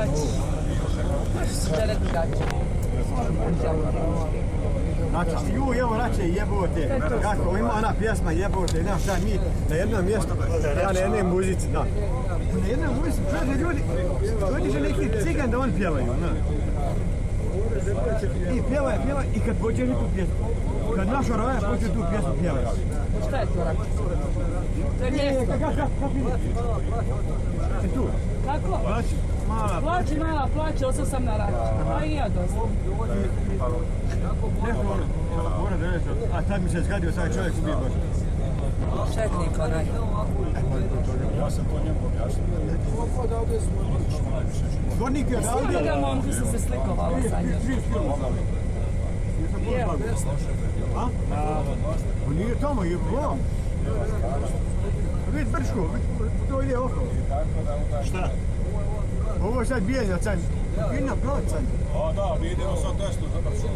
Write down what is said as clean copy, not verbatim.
drugačije. Teret drugačije. Znači, evo rače jebote, kako ima ona pjesma jebote, znaš šta mi na jednom mjestu, ja na jednoj muzici, znaš. Na jednoj muzici, čovječe ljudi, dođe neki cigan da on pjevaju, znaš. I pjeva i kad počeli tu pjesmu, kad naš Oraja počeli tu pjesmu pjevaju. Šta je to rače? To je mjesto. Kako ide? Si tu? Kako? Plaći mala, plaći, ostao sam na rači. A i ja dosta. A tad mi se zgadio sad čovjek ubije baš. Četnik onaj. Ja sam to njemu objasnio. Zvornik je odavde. Svi toga momku su se slikovali sa njom. A? Pa nije tamo, je ovom. Vidi Brčko, to ide oko. Šta? Ovo je sad bijenja, sad. Jedna ploča. A da, mi idemo sad testu za Brčko.